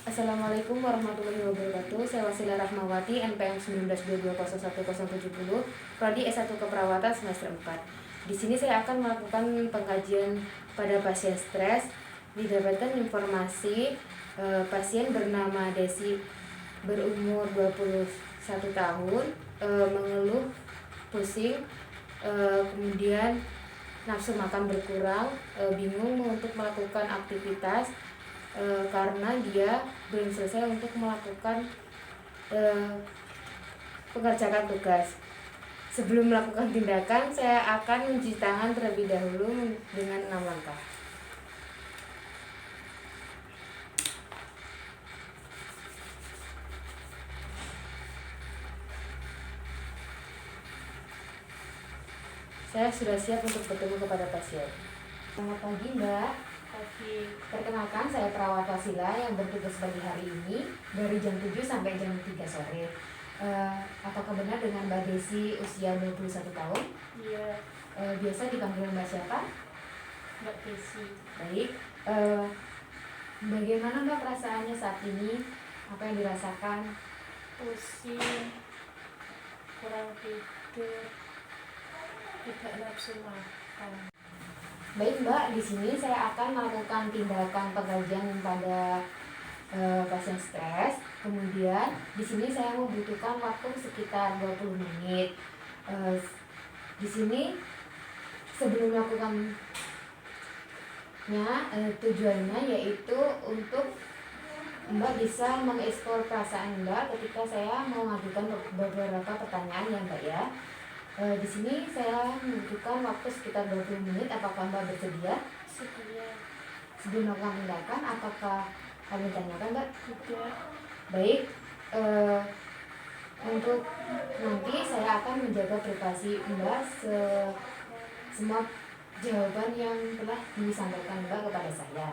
Assalamualaikum warahmatullahi wabarakatuh. Saya Wasilah Rahmawati, NPM 1922011070, Prodi S1 Keperawatan semester 4. Di sini saya akan melakukan pengkajian pada pasien stres. Didapatkan informasi pasien bernama Desi, berumur 21 tahun, mengeluh pusing, kemudian nafsu makan berkurang, bingung untuk melakukan aktivitas karena dia belum selesai untuk melakukan pengerjaan tugas. Sebelum melakukan tindakan, saya akan mencuci tangan terlebih dahulu dengan 6 langkah. Saya sudah siap untuk bertemu kepada pasien. Selamat pagi, Mbak. Pagi. Perkenalkan, saya perawat Wasilah yang bertugas pagi hari ini dari jam 7 sampai jam 3 sore. Apakah benar dengan Mbak Desi usia 21 tahun? Iya. Biasa dipanggil Mbak siapa? Mbak Desi. Baik. Bagaimana Mbak perasaannya saat ini? Apa yang dirasakan? Pusing, kurang tidur, tidak nafsu makan. Baik Mbak, di sini saya akan melakukan tindakan pengkajian pada pasien stres. Kemudian di sini saya membutuhkan waktu sekitar 20 menit. Di sini sebelum melakukannya, tujuannya yaitu untuk Mbak bisa mengeksplor perasaan Mbak ketika saya mau mengajukan beberapa pertanyaan ya Mbak ya. Di sini saya membutuhkan waktu sekitar 20 menit. Apakah Mbak bersedia? Sedia. Sebelum melakukan tindakan, apakah kami tanyakan Mbak? Tidak. Baik. Untuk nanti saya akan menjaga privasi Mbak semua jawaban yang telah disampaikan Mbak kepada saya.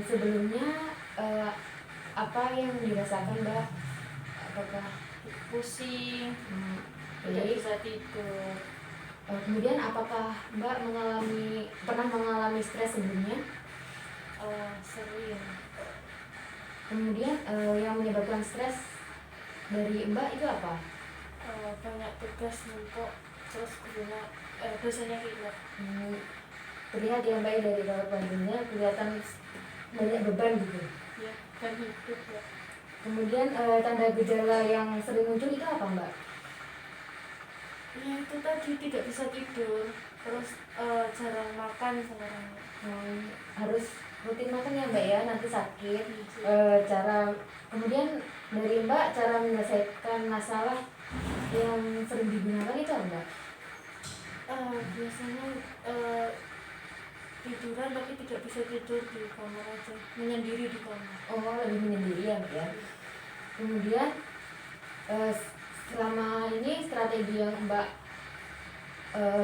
Sebelumnya apa yang dirasakan Mbak? Apakah Pusing, tidak bisa tidur. Kemudian apakah Mbak pernah mengalami stres sebelumnya? Sering. Kemudian yang menyebabkan stres dari Mbak itu apa? Banyak tugas numpuk, terus dosennya hilang. Terlihat ya Mbak dari rawat wajahnya kelihatan banyak beban gitu. Ya, dan hidup ya. Kemudian tanda gejala yang sering muncul itu apa Mbak? Ya itu tadi, tidak bisa tidur, terus jarang makan sekarang. Harus rutin makan ya Mbak ya, nanti sakit. Kemudian dari Mbak, cara menyelesaikan masalah yang sering digunakan itu apa Mbak? Biasanya tiduran tapi tidak bisa tidur di kamar aja, menyendiri di kamar. Lebih menyendiri ya Mbak ya. Kemudian selama ini strategi yang Mbak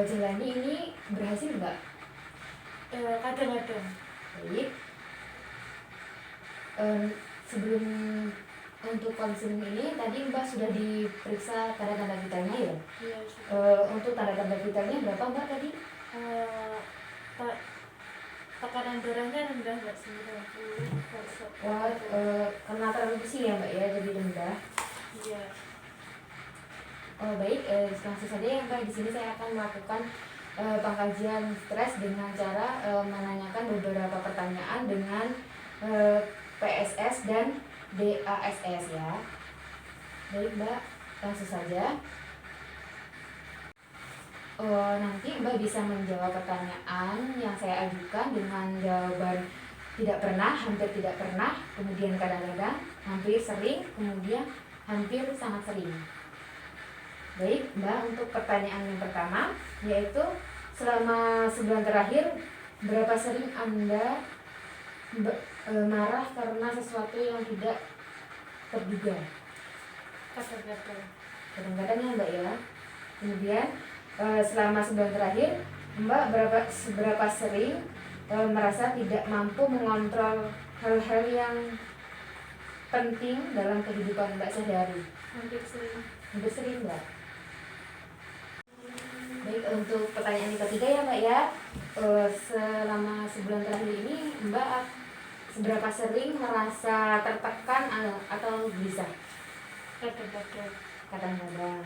jalani ini berhasil Mbak? Kadang-kadang. Baik. Sebelum untuk konseling ini tadi Mbak sudah diperiksa tanda-tanda vitalnya ya? Iya. Untuk tanda-tanda vitalnya berapa Mbak tadi? Tekanan darahnya rendah Mbak, 90. Karena terlalu besi ya Mbak ya, jadi rendah. Iya. Baik, langsung saja ya Mbak. Di sini saya akan melakukan pengkajian stres dengan cara menanyakan beberapa pertanyaan dengan PSS dan DASS ya. Baik Mbak, langsung saja. Nanti Mbak bisa menjawab pertanyaan yang saya ajukan dengan jawaban tidak pernah, hampir tidak pernah, kemudian kadang-kadang, hampir sering, kemudian hampir sangat sering. Baik Mbak, untuk pertanyaan yang pertama yaitu selama sebulan terakhir berapa sering Anda marah karena sesuatu yang tidak terduga? Kadang-kadang ya Mbak ya. Kemudian selama sebulan terakhir Mbak berapa sering merasa tidak mampu mengontrol hal-hal yang penting dalam kehidupan Mbak sehari-hari? Hampir sering. Hampir sering Mbak. Baik, untuk pertanyaan yang ketiga ya Mbak ya, selama sebulan terakhir ini Mbak seberapa sering merasa tertekan atau gelisah? Kadang-kadang. Kadang-kadang.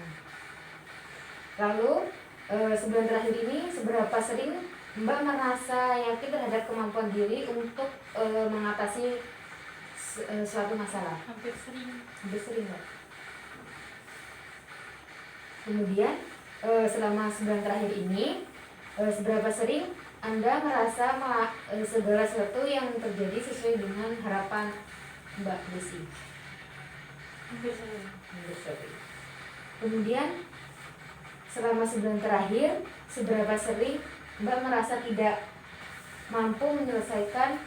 Lalu sebulan terakhir ini seberapa sering Mbak merasa yakin terhadap kemampuan diri untuk mengatasi suatu masalah? Hampir sering. Hampir sering, Mbak. Kemudian selama sebulan terakhir ini seberapa sering Anda merasa segala sesuatu yang terjadi sesuai dengan harapan Mbak Desi? Hampir sering. Hampir sering. Kemudian selama sebulan terakhir seberapa sering Mbak merasa tidak mampu menyelesaikan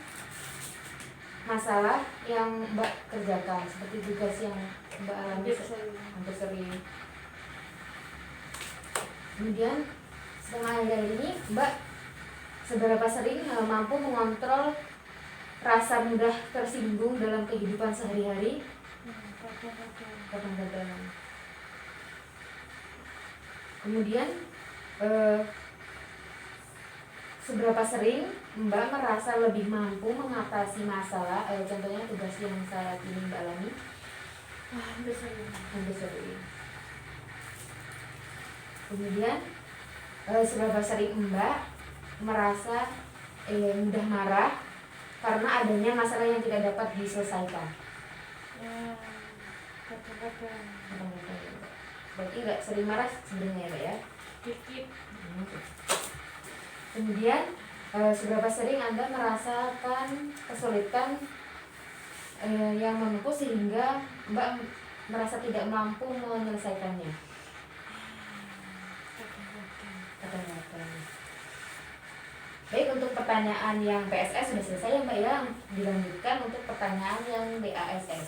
masalah yang Mbak kerjakan, seperti tugas yang Mbak alami? Hampir sering. Hampir sering. Kemudian setelah akhir ini Mbak seberapa sering mampu mengontrol rasa mudah tersinggung dalam kehidupan sehari-hari? Kadang-kadang. Kadang-kadang. Kemudian seberapa sering Mbak merasa lebih mampu mengatasi masalah, contohnya tugas yang saat ini Mbak alami? Hampir sering. Hampir sering. Kemudian seberapa sering Mbak merasa mudah marah karena adanya masalah yang tidak dapat diselesaikan? Ya, kadang-kadang. Kadang-kadang. Berarti nggak sering marah sebenarnya ya, Mbak ya? Dikit. Kemudian seberapa sering Anda merasakan kesulitan yang menumpuk sehingga Mbak merasa tidak mampu menyelesaikannya? Kadang-kadang. Kadang-kadang. Baik, untuk pertanyaan yang PSS sudah selesai ya Mbak ya. Dilanjutkan untuk pertanyaan yang BASS.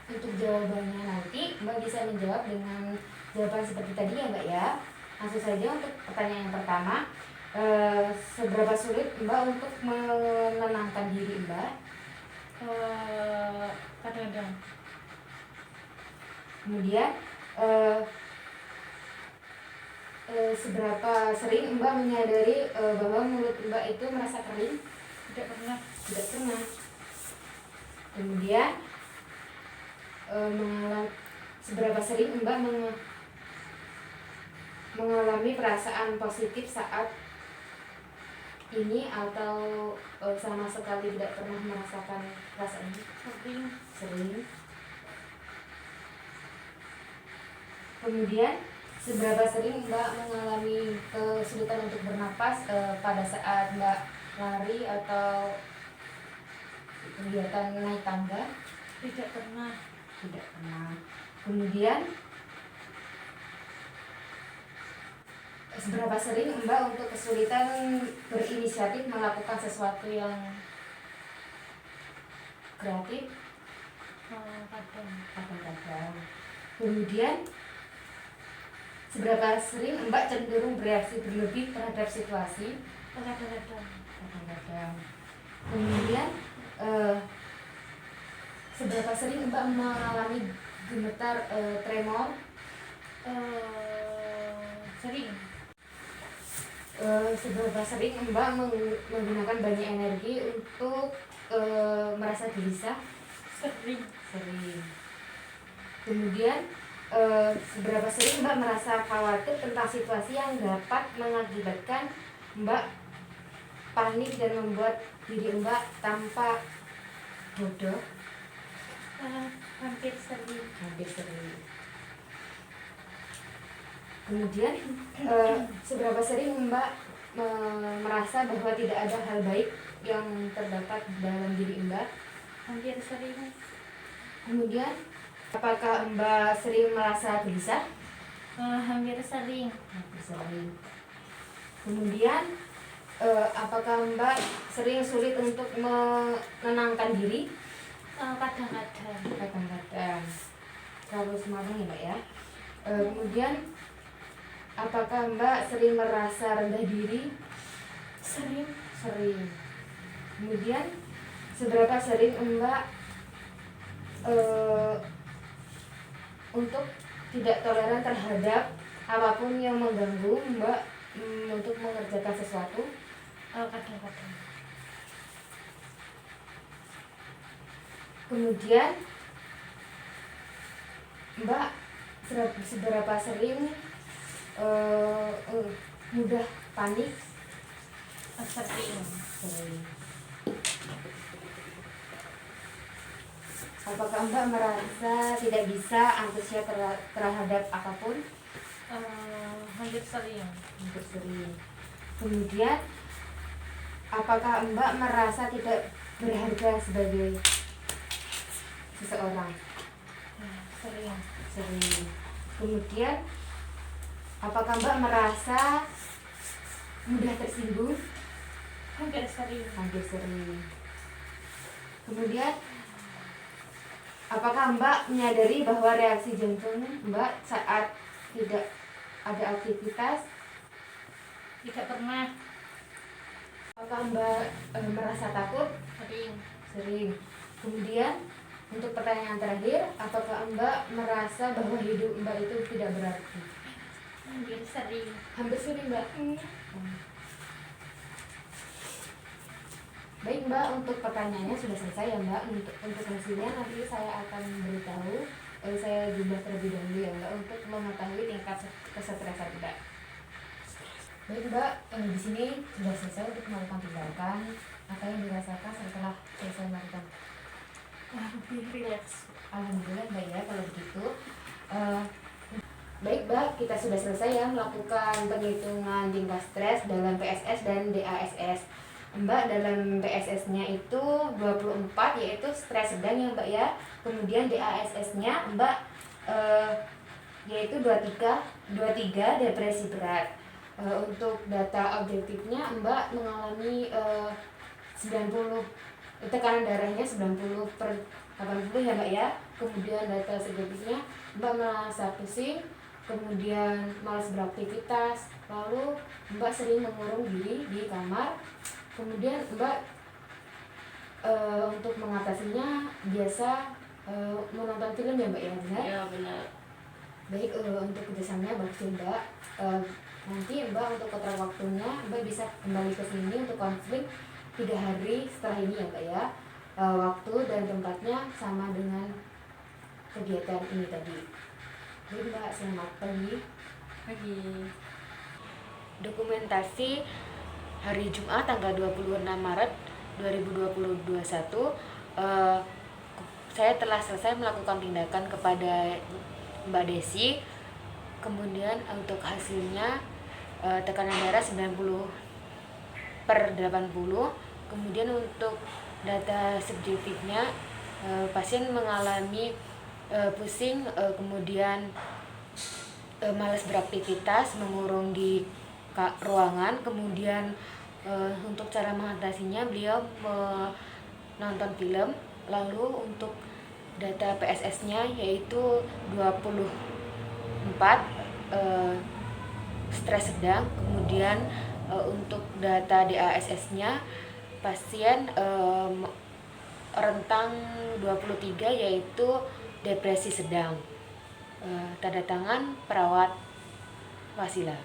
Untuk jawabannya nanti Mbak bisa menjawab dengan jawaban seperti tadi ya Mbak ya. Langsung saja untuk pertanyaan yang pertama, seberapa sulit Mbak untuk menenangkan diri Mbak? Kadang-kadang. Kemudian seberapa sering Mbak menyadari bahwa mulut Mbak itu merasa kering? Tidak pernah. Tidak pernah. Kemudian seberapa sering Mbak mengalami perasaan positif saat ini atau sama sekali tidak pernah merasakan perasaan ini? Sering. Sering. Kemudian seberapa sering Mbak mengalami kesulitan untuk bernapas pada saat Mbak lari atau kegiatan naik tangga? Tidak pernah. Tidak pernah. Kemudian seberapa sering Mbak untuk kesulitan berinisiatif melakukan sesuatu yang kreatif? Kadang. Kadang-kadang. Kemudian seberapa sering Mbak cenderung bereaksi berlebih terhadap situasi? Kadang-kadang. Kadang-kadang. Kemudian seberapa sering Mbak mengalami gemetar, tremor? Sering. Seberapa sering Mbak menggunakan banyak energi untuk merasa gelisah? Sering. Sering. Kemudian seberapa sering Mbak merasa khawatir tentang situasi yang dapat mengakibatkan Mbak panik dan membuat diri Mbak tampak bodoh? Hampir sering. Hampir sering. Kemudian seberapa sering Mbak merasa bahwa tidak ada hal baik yang terdapat dalam diri Mbak? Hampir sering. Kemudian apakah Mbak sering merasa gelisah? Hampir sering. Hampir sering. Kemudian apakah Mbak sering sulit untuk menenangkan diri? Kadang-kadang. Kadang-kadang. Kalau semuanya ya Mbak ya. Kemudian apakah Mbak sering merasa rendah diri? Sering. Sering. Kemudian seberapa sering Mbak untuk tidak toleran terhadap apapun yang mengganggu Mbak untuk mengerjakan sesuatu? Kadang-kadang. Kemudian Mbak seberapa sering mudah panik? Sering. Sering. Apakah Mbak merasa tidak bisa antusias terhadap apapun? Hampir sering. Hampir sering. Kemudian apakah Mbak merasa tidak berharga sebagai seseorang? Sering. Sering. Kemudian apakah Mbak merasa mudah tersinggung? Hampir sering. Hampir sering. Kemudian apakah Mbak menyadari bahwa reaksi jantung Mbak saat tidak ada aktivitas? Tidak pernah. Apakah Mbak merasa takut? Sering. Sering. Kemudian untuk pertanyaan terakhir, apakah Mbak merasa bahwa hidup Mbak itu tidak berarti? Hampir sering. Hampir sering, Mbak. Baik Mbak, untuk pertanyaannya sudah selesai ya Mbak. Untuk hasilnya nanti saya akan beritahu. Saya jumlah terlebih dahulu ya Mbak untuk mengetahui tingkat kesetresan Mbak. Baik Mbak, di sini sudah selesai untuk melakukan tindakan. Apa yang dirasakan setelah selesai melakukan? Lebih rileks. Alhamdulillah Mbak ya kalau begitu. Baik Mbak, kita sudah selesai ya melakukan penghitungan tingkat stres dalam PSS dan DASS. Mbak dalam PSS-nya itu 24 yaitu stres sedang ya Mbak ya. Kemudian DASS-nya Mbak yaitu 23 depresi berat. Untuk data objektifnya Mbak mengalami 90 tekanan darahnya 90/80 ya Mbak ya. Kemudian data subjektifnya Mbak merasa pusing, kemudian malas beraktivitas, lalu Mbak sering mengurung diri di kamar. Kemudian Mbak untuk mengatasinya biasa menonton film ya Mbak ya, benar? Ya benar. Baik, untuk kerjasamanya bagus ya Mbak. Nanti Mbak untuk kontrak waktunya Mbak bisa kembali ke sini untuk konseling 3 hari setelah ini ya Mbak ya. Waktu dan tempatnya sama dengan kegiatan ini tadi. Jadi Mbak, selamat pagi. Pagi. Dokumentasi hari Jumat tanggal 26 Maret 2021 saya telah selesai melakukan tindakan kepada Mbak Desi. Kemudian untuk hasilnya tekanan darah 90/80. Kemudian untuk data subjektifnya pasien mengalami pusing, kemudian malas beraktivitas, mengurung di ruangan. Kemudian untuk cara mengatasinya beliau menonton film. Lalu untuk data PSS-nya yaitu 24 stres sedang. Kemudian untuk data DASS-nya pasien rentang 23 yaitu depresi sedang. Tanda tangan perawat Wasila.